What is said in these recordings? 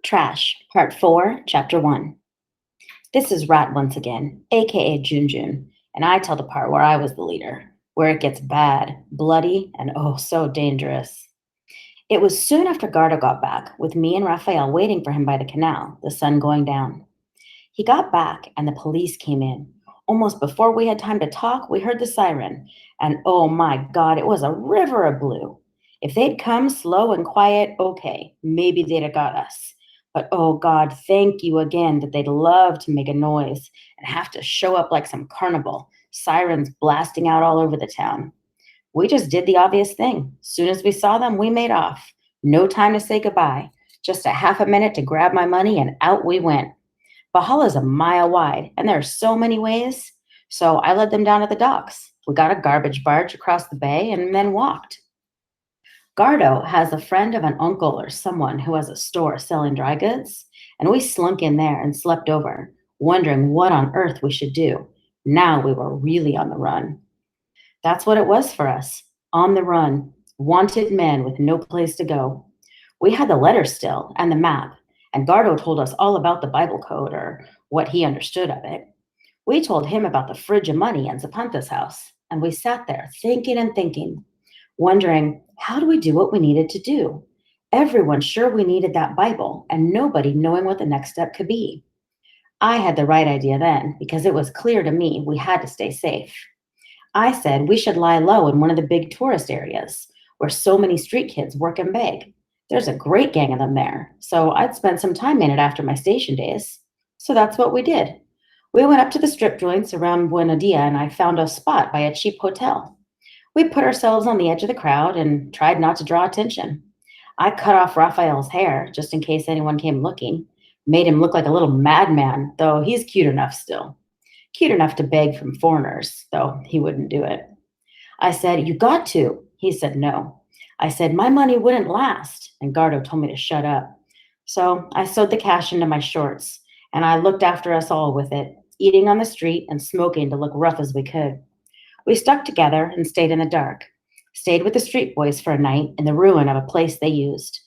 Trash, Part 4, Chapter 1. This is Rat once again, aka Junjun, and I tell the part where I was the leader, where it gets bad, bloody, and oh so dangerous. It was soon after Gardo got back, with me and Raphael waiting for him by the canal, the sun going down. He got back, and the police came in. Almost before we had time to talk, we heard the siren, and oh my God, it was a river of blue. If they'd come slow and quiet, okay, maybe they'd have got us. But oh God, thank you again that they'd love to make a noise and have to show up like some carnival, sirens blasting out all over the town. We just did the obvious thing. Soon as we saw them, we made off. No time to say goodbye. Just a half a minute to grab my money, and out we went. Bahala's a mile wide, and there are so many ways. So I led them down to the docks. We got a garbage barge across the bay and then walked. Gardo has a friend of an uncle or someone who has a store selling dry goods, and we slunk in there and slept over, wondering what on earth we should do. Now we were really on the run. That's what it was for us, on the run, wanted men with no place to go. We had the letter still and the map, and Gardo told us all about the Bible code or what he understood of it. We told him about the fridge of money in Zapanta's house, and we sat there thinking and thinking, wondering, how do we do what we needed to do? Everyone sure we needed that Bible, and nobody knowing what the next step could be. I had the right idea then, because it was clear to me we had to stay safe. I said we should lie low in one of the big tourist areas, where so many street kids work and beg. There's a great gang of them there, so I'd spend some time in it after my station days. So that's what we did. We went up to the strip joints around Buenadia, and I found a spot by a cheap hotel. We put ourselves on the edge of the crowd and tried not to draw attention. I cut off Raphael's hair, just in case anyone came looking, made him look like a little madman, though he's cute enough still. Cute enough to beg from foreigners, though he wouldn't do it. I said, "You got to." He said no. I said, "My money wouldn't last," and Gardo told me to shut up. So I sewed the cash into my shorts, and I looked after us all with it, eating on the street and smoking to look rough as we could. We stuck together and stayed in the dark, stayed with the street boys for a night in the ruin of a place they used,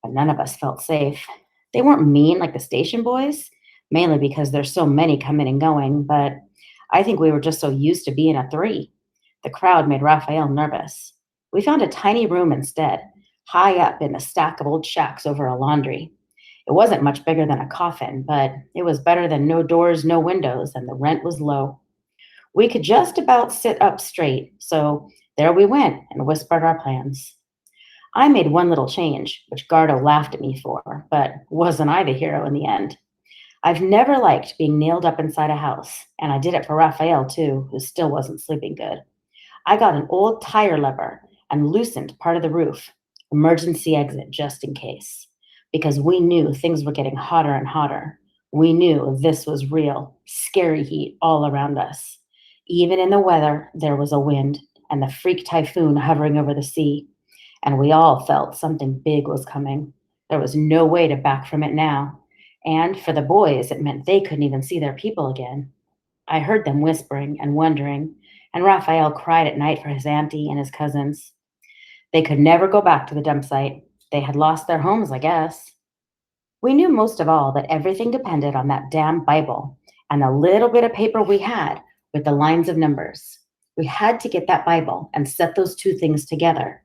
but none of us felt safe. They weren't mean like the station boys, mainly because there's so many coming and going, but I think we were just so used to being a three. The crowd made Raphael nervous. We found a tiny room instead, high up in a stack of old shacks over a laundry. It wasn't much bigger than a coffin, but it was better than no doors, no windows, and the rent was low. We could just about sit up straight, so there we went and whispered our plans. I made one little change, which Gardo laughed at me for, but wasn't I the hero in the end? I've never liked being nailed up inside a house, and I did it for Raphael too, who still wasn't sleeping good. I got an old tire lever and loosened part of the roof, emergency exit just in case, because we knew things were getting hotter and hotter. We knew this was real, scary heat all around us. Even in the weather, there was a wind and the freak typhoon hovering over the sea, and we all felt something big was coming. There was no way to back from it now, and for the boys, it meant they couldn't even see their people again. I heard them whispering and wondering, and Raphael cried at night for his auntie and his cousins. They could never go back to the dump site. They had lost their homes, I guess. We knew most of all that everything depended on that damn Bible and the little bit of paper we had with the lines of numbers. We had to get that Bible and set those two things together.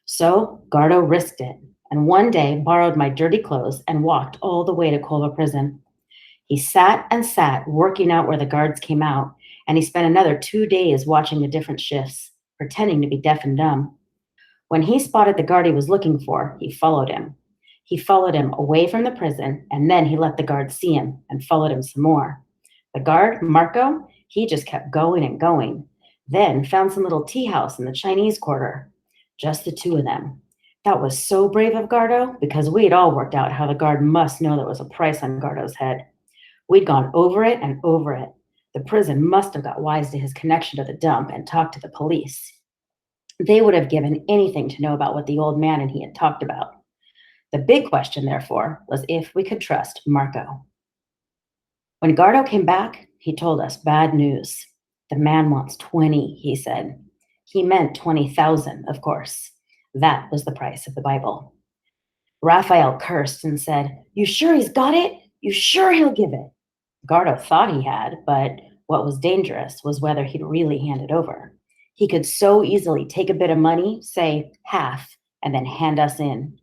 So Gardo risked it, and one day borrowed my dirty clothes and walked all the way to Colva prison. He sat and sat, working out where the guards came out, and he spent another 2 days watching the different shifts, pretending to be deaf and dumb. When he spotted the guard he was looking for, he followed him. He followed him away from the prison, and then he let the guard see him and followed him some more. The guard, Marco, he just kept going and going, then found some little tea house in the Chinese quarter. Just the two of them. That was so brave of Gardo, because we'd all worked out how the guard must know there was a price on Gardo's head. We'd gone over it and over it. The prison must have got wise to his connection to the dump and talked to the police. They would have given anything to know about what the old man and he had talked about. The big question, therefore, was if we could trust Marco. When Gardo came back, he told us bad news. The man wants 20, he said. He meant 20,000, of course. That was the price of the Bible. Raphael cursed and said, "You sure he's got it? You sure he'll give it?" Gardo thought he had, but what was dangerous was whether he'd really hand it over. He could so easily take a bit of money, say half, and then hand us in.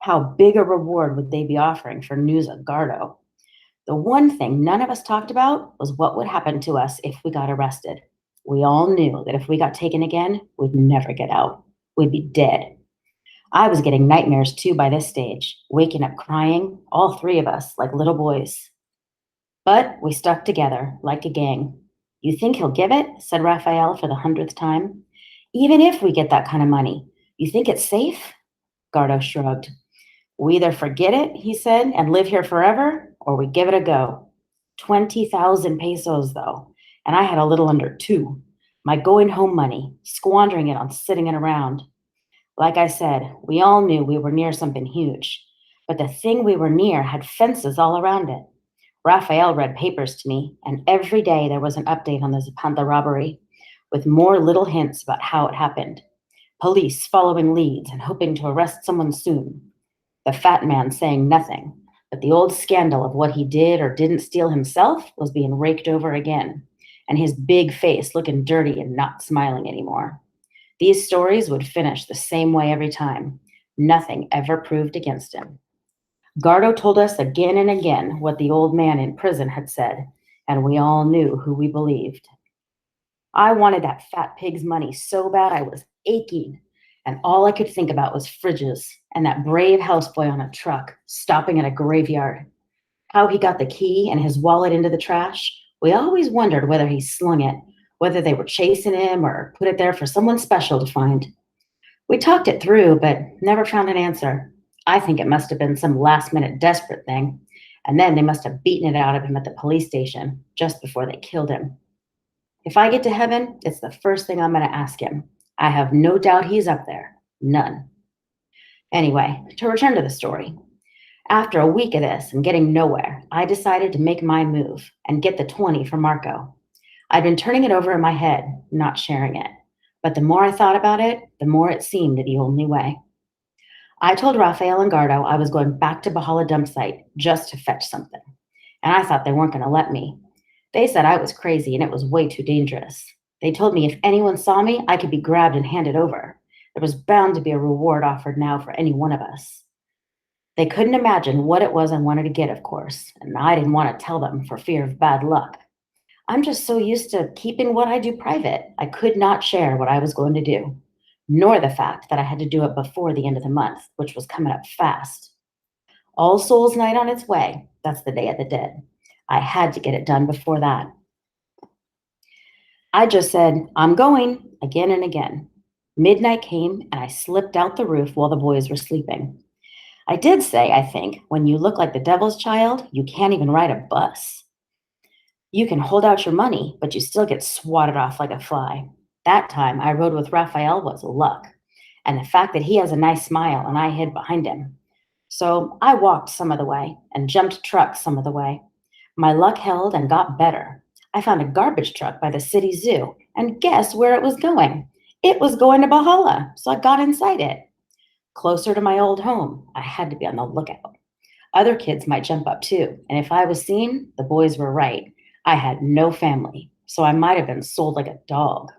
How big a reward would they be offering for news of Gardo? The one thing none of us talked about was what would happen to us if we got arrested. We all knew that if we got taken again, we'd never get out. We'd be dead. I was getting nightmares too by this stage, waking up crying, all three of us, like little boys. But we stuck together like a gang. "You think he'll give it?" said Raphael for the 100th time. "Even if we get that kind of money, you think it's safe?" Gardo shrugged. "We either forget it," he said, "and live here forever, or we give it a go. 20,000 pesos, though, and I had a little under two. My going home money, squandering it on sitting it around. Like I said, we all knew we were near something huge, but the thing we were near had fences all around it. Raphael read papers to me, and every day there was an update on the Zapanta robbery, with more little hints about how it happened. Police following leads and hoping to arrest someone soon. The fat man saying nothing, but the old scandal of what he did or didn't steal himself was being raked over again, and his big face looking dirty and not smiling anymore. These stories would finish the same way every time. Nothing ever proved against him. Gardo told us again and again what the old man in prison had said, and we all knew who we believed. I wanted that fat pig's money so bad I was aching, and all I could think about was fridges and that brave houseboy on a truck stopping at a graveyard. How he got the key and his wallet into the trash, we always wondered whether he slung it, whether they were chasing him or put it there for someone special to find. We talked it through, but never found an answer. I think it must have been some last minute desperate thing, and then they must have beaten it out of him at the police station just before they killed him. If I get to heaven, it's the first thing I'm going to ask him. I have no doubt he's up there. None. Anyway, to return to the story. After a week of this and getting nowhere, I decided to make my move and get the 20 for Marco. I'd been turning it over in my head, not sharing it. But the more I thought about it, the more it seemed the only way. I told Raphael and Gardo I was going back to Bahala dump site just to fetch something, and I thought they weren't going to let me. They said I was crazy and it was way too dangerous. They told me if anyone saw me, I could be grabbed and handed over. There was bound to be a reward offered now for any one of us. They couldn't imagine what it was I wanted to get, of course, and I didn't want to tell them for fear of bad luck. I'm just so used to keeping what I do private, I could not share what I was going to do, nor the fact that I had to do it before the end of the month, which was coming up fast. All Souls Night on its way, that's the Day of the Dead. I had to get it done before that. I just said, "I'm going," again and again. Midnight came and I slipped out the roof while the boys were sleeping. I did say, I think, when you look like the devil's child, you can't even ride a bus. You can hold out your money, but you still get swatted off like a fly. That time I rode with Raphael was luck, and the fact that he has a nice smile and I hid behind him. So I walked some of the way and jumped trucks some of the way. My luck held and got better. I found a garbage truck by the city zoo, and guess where it was going? It was going to Bahala, so I got inside it. Closer to my old home, I had to be on the lookout. Other kids might jump up too, and if I was seen, the boys were right. I had no family, so I might have been sold like a dog.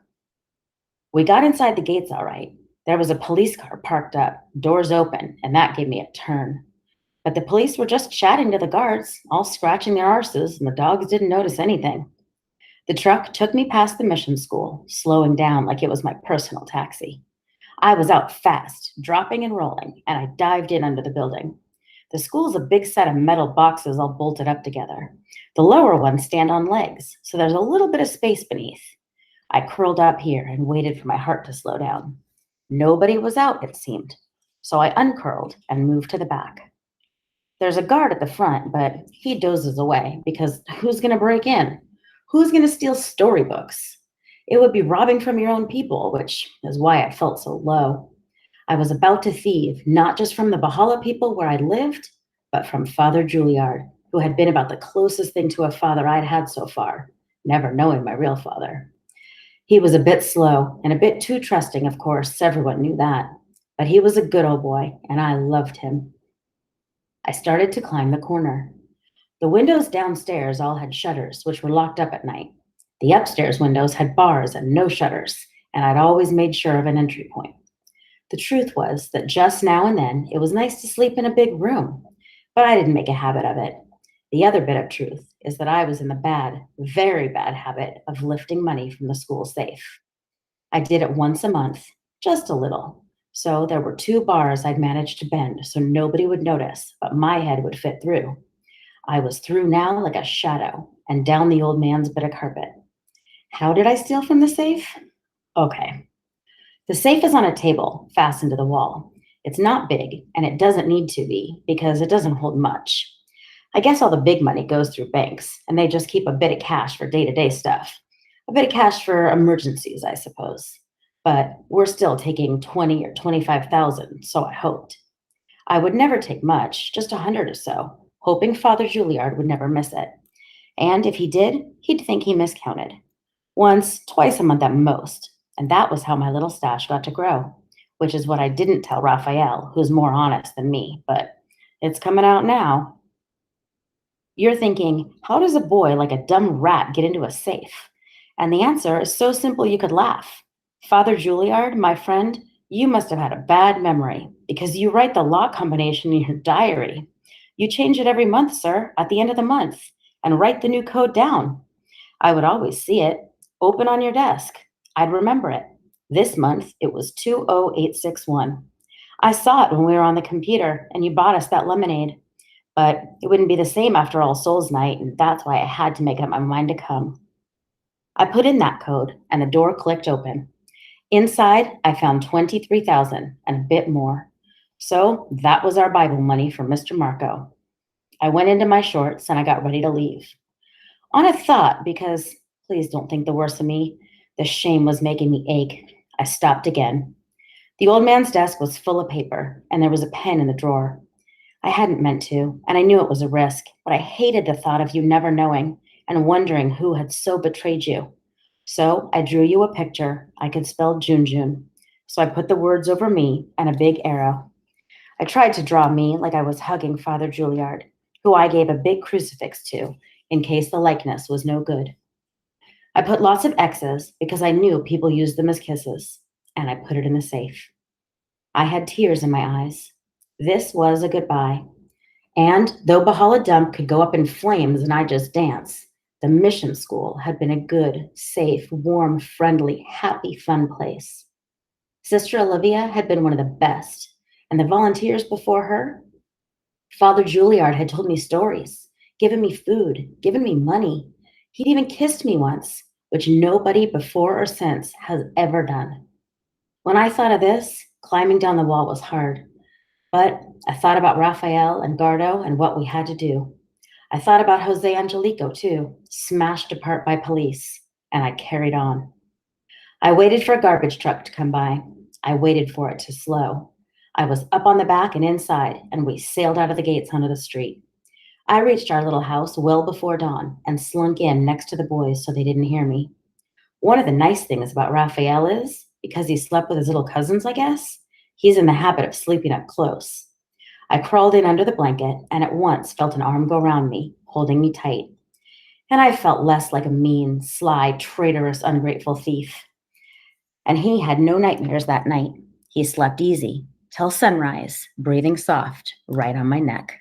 We got inside the gates all right. There was a police car parked up, doors open, and that gave me a turn. But the police were just chatting to the guards, all scratching their arses, and the dogs didn't notice anything. The truck took me past the mission school, slowing down like it was my personal taxi. I was out fast, dropping and rolling, and I dived in under the building. The school's a big set of metal boxes all bolted up together. The lower ones stand on legs, so there's a little bit of space beneath. I curled up here and waited for my heart to slow down. Nobody was out, it seemed, so I uncurled and moved to the back. There's a guard at the front, but he dozes away because who's going to break in? Who's going to steal storybooks? It would be robbing from your own people, which is why I felt so low. I was about to thieve, not just from the Bahala people where I lived, but from Father Juilliard, who had been about the closest thing to a father I'd had so far, never knowing my real father. He was a bit slow and a bit too trusting, of course, everyone knew that. But he was a good old boy, and I loved him. I started to climb the corner. The windows downstairs all had shutters, which were locked up at night. The upstairs windows had bars and no shutters, and I'd always made sure of an entry point. The truth was that just now and then it was nice to sleep in a big room, but I didn't make a habit of it. The other bit of truth is that I was in the bad, very bad habit of lifting money from the school safe. I did it once a month, just a little. So there were 2 bars I'd managed to bend so nobody would notice, but my head would fit through. I was through now like a shadow and down the old man's bit of carpet. How did I steal from the safe? Okay. The safe is on a table fastened to the wall. It's not big, and it doesn't need to be because it doesn't hold much. I guess all the big money goes through banks, and they just keep a bit of cash for day-to-day stuff. A bit of cash for emergencies, I suppose. But we're still taking 20 or 25,000, so I hoped. I would never take much, just 100 or so, hoping Father Juilliard would never miss it. And if he did, he'd think he miscounted. Once, twice a month at most. And that was how my little stash got to grow, which is what I didn't tell Raphael, who's more honest than me, but it's coming out now. You're thinking, how does a boy like a dumb rat get into a safe? And the answer is so simple you could laugh. Father Juilliard, my friend, you must have had a bad memory because you write the lock combination in your diary. You change it every month, sir, at the end of the month, and write the new code down. I would always see it, open on your desk. I'd remember it. This month, it was 20861. I saw it when we were on the computer, and you bought us that lemonade. But it wouldn't be the same after All Souls Night, and that's why I had to make up my mind to come. I put in that code, and the door clicked open. Inside, I found 23,000 and a bit more. So that was our Bible money for Mr. Marco. I went into my shorts and I got ready to leave. On a thought, because please don't think the worst of me, the shame was making me ache. I stopped again. The old man's desk was full of paper, and there was a pen in the drawer. I hadn't meant to, and I knew it was a risk, but I hated the thought of you never knowing and wondering who had so betrayed you. So I drew you a picture I could spell Junjun. So I put the words over me and a big arrow. I tried to draw me like I was hugging Father Juilliard, who I gave a big crucifix to in case the likeness was no good. I put lots of X's because I knew people used them as kisses, and I put it in the safe. I had tears in my eyes. This was a goodbye. And though Bahala Dump could go up in flames and I just dance, the mission school had been a good, safe, warm, friendly, happy, fun place. Sister Olivia had been one of the best, and the volunteers before her. Father Juilliard had told me stories, given me food, given me money. He'd even kissed me once, which nobody before or since has ever done. When I thought of this, climbing down the wall was hard. But I thought about Raphael and Gardo and what we had to do. I thought about Jose Angelico, too, smashed apart by police, and I carried on. I waited for a garbage truck to come by. I waited for it to slow. I was up on the back and inside, and we sailed out of the gates onto the street. I reached our little house well before dawn and slunk in next to the boys so they didn't hear me. One of the nice things about Raphael is, because he slept with his little cousins, I guess, he's in the habit of sleeping up close. I crawled in under the blanket and at once felt an arm go round me, holding me tight. And I felt less like a mean, sly, traitorous, ungrateful thief. And he had no nightmares that night. He slept easy, till sunrise, breathing soft, right on my neck.